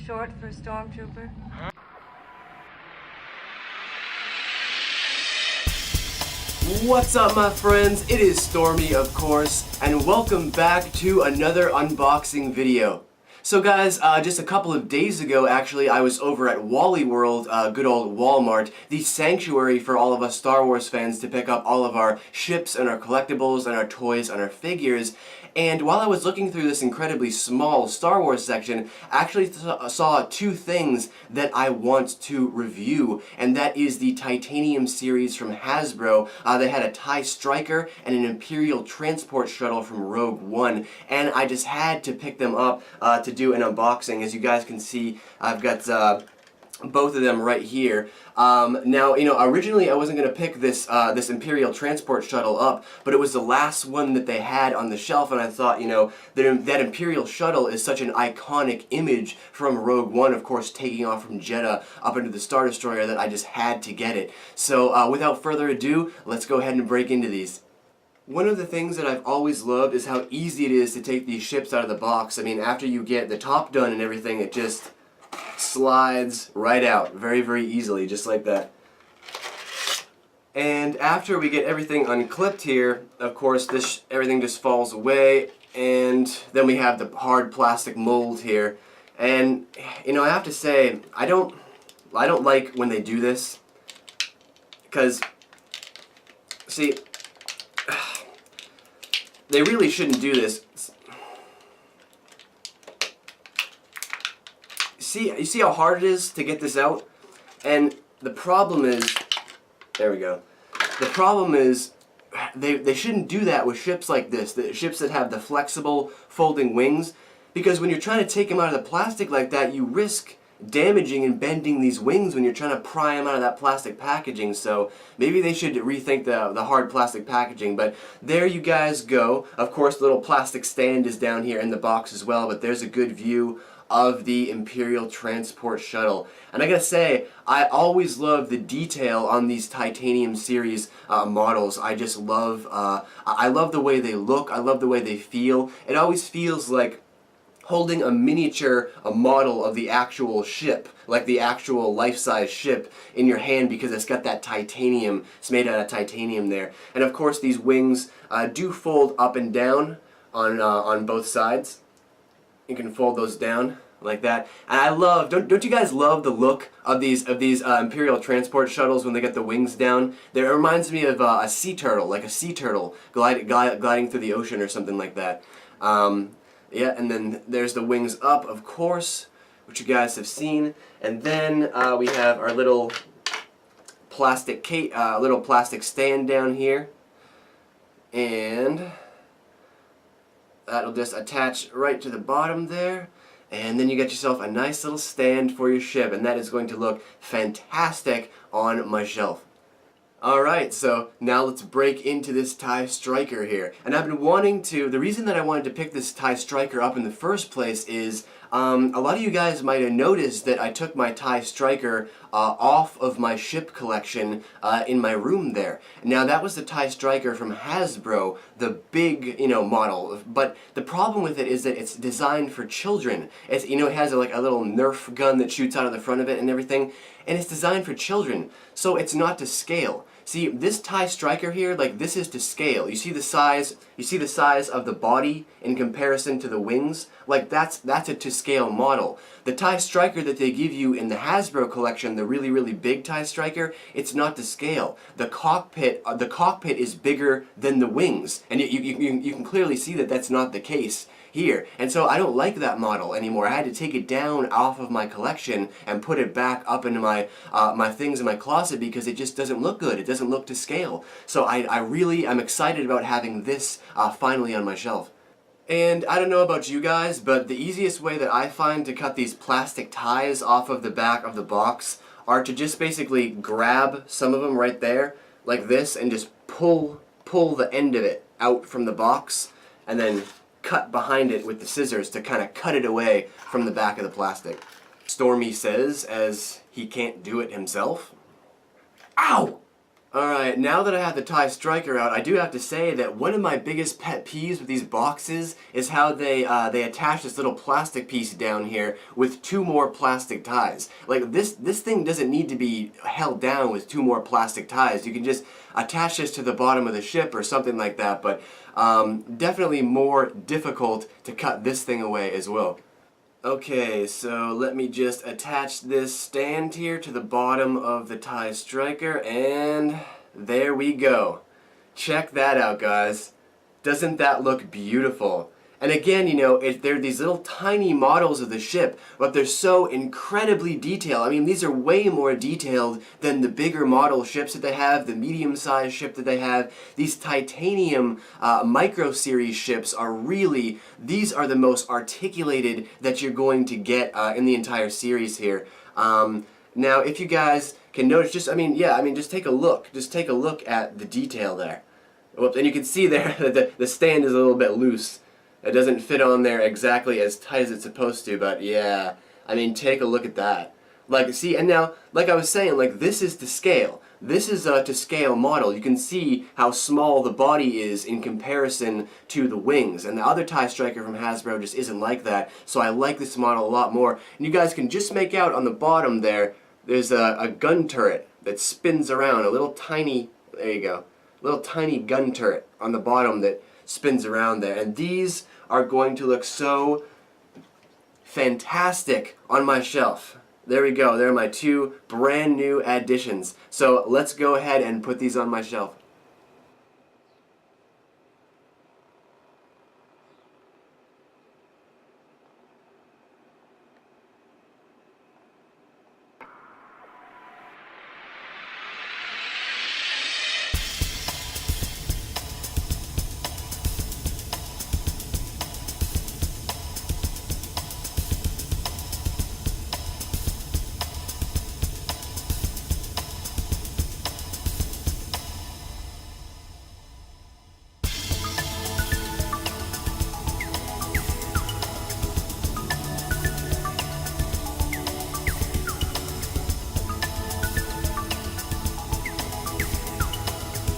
short for stormtrooper? What's up, my friends? It is Stormy, of course, and welcome back to another unboxing video. So guys, just a couple of days ago, actually, I was over at Wally World, good old Walmart, the sanctuary for all of us Star Wars fans to pick up all of our ships and our collectibles and our toys and our figures. And while I was looking through this incredibly small Star Wars section, I actually saw two things that I want to review, and that is the Titanium series from Hasbro. They had a TIE Striker and an Imperial Transport Shuttle from Rogue One, and I just had to pick them up to do an unboxing. As you guys can see, I've got both of them right here. Now, originally I wasn't going to pick this this Imperial Transport Shuttle up, but it was the last one that they had on the shelf, and I thought, that Imperial Shuttle is such an iconic image from Rogue One, of course, taking off from Jeddah up into the Star Destroyer, that I just had to get it. So, without further ado, let's go ahead and break into these. One of the things that I've always loved is how easy it is to take these ships out of the box. I mean, after you get the top done and everything, it just slides right out very, very easily, just like that. And after we get everything unclipped here, of course, everything just falls away, and then we have the hard plastic mold here. And I have to say, I don't like when they do this, because see, they really shouldn't do this. You see how hard it is to get this out? And the problem is, there we go. The problem is, they shouldn't do that with ships like this, the ships that have the flexible folding wings, because when you're trying to take them out of the plastic like that, you risk damaging and bending these wings when you're trying to pry them out of that plastic packaging. So maybe they should rethink the hard plastic packaging. But there you guys go. Of course, the little plastic stand is down here in the box as well, but there's a good view of the Imperial Transport Shuttle. And I gotta say, I always love the detail on these Titanium series models. I just love, I love the way they look, I love the way they feel. It always feels like holding a miniature, a model of the actual ship, like the actual life-size ship in your hand, because it's got that titanium, it's made out of titanium there. And of course these wings do fold up and down on both sides. You can fold those down like that. And I love, don't you guys love the look of these Imperial Transport Shuttles when they get the wings down? It reminds me of a sea turtle, like a sea turtle gliding through the ocean or something like that. Yeah, and then there's the wings up, of course, which you guys have seen. And then we have our little plastic stand down here, and that'll just attach right to the bottom there, and then you get yourself a nice little stand for your ship, and that is going to look fantastic on my shelf. Alright, so now let's break into this TIE Striker here. And I've been wanting to, the reason that I wanted to pick this TIE Striker up in the first place is, a lot of you guys might have noticed that I took my TIE Striker off of my ship collection in my room there. Now that was the TIE Striker from Hasbro, the big, model. But the problem with it is that it's designed for children. It's, it has like a little Nerf gun that shoots out of the front of it and everything, and it's designed for children, so it's not to scale. See, this TIE Striker here, like, this is to scale. You see the size of the body in comparison to the wings? Like, that's a to scale model. The TIE Striker that they give you in the Hasbro collection, the really, really big TIE Striker, it's not to scale. The cockpit is bigger than the wings, and you can clearly see that that's not the case here. And so I don't like that model anymore. I had to take it down off of my collection and put it back up into my my things in my closet, because it just doesn't look good. It doesn't look to scale. So I'm excited about having this finally on my shelf. And I don't know about you guys, but the easiest way that I find to cut these plastic ties off of the back of the box are to just basically grab some of them right there, like this, and just pull the end of it out from the box, and then cut behind it with the scissors to kind of cut it away from the back of the plastic. Stormy says, as he can't do it himself. Ow! Alright, now that I have the TIE Striker out, I do have to say that one of my biggest pet peeves with these boxes is how they attach this little plastic piece down here with 2 more plastic ties. Like, this thing doesn't need to be held down with 2 more plastic ties. You can just attach this to the bottom of the ship or something like that, but definitely more difficult to cut this thing away as well. Okay, so let me just attach this stand here to the bottom of the TIE Striker, and there we go. Check that out, guys. Doesn't that look beautiful? And again, you know, they're these little tiny models of the ship, but they're so incredibly detailed. I mean, these are way more detailed than the bigger model ships that they have, the medium-sized ship that they have. These titanium micro series ships are really, these are the most articulated that you're going to get in the entire series here. Now, if you guys can notice, just take a look. Just take a look at the detail there. Whoops, and you can see there that the stand is a little bit loose. It doesn't fit on there exactly as tight as it's supposed to, but yeah, I mean, take a look at that. Like, see, and now, like I was saying, like, this is to scale. This is a to scale model. You can see how small the body is in comparison to the wings, and the other TIE Striker from Hasbro just isn't like that, so I like this model a lot more. And you guys can just make out on the bottom there's a gun turret that spins around, a little tiny, there you go, little tiny gun turret on the bottom that spins around there, and these are going to look so fantastic on my shelf. There we go, they're my 2 brand new additions. So let's go ahead and put these on my shelf.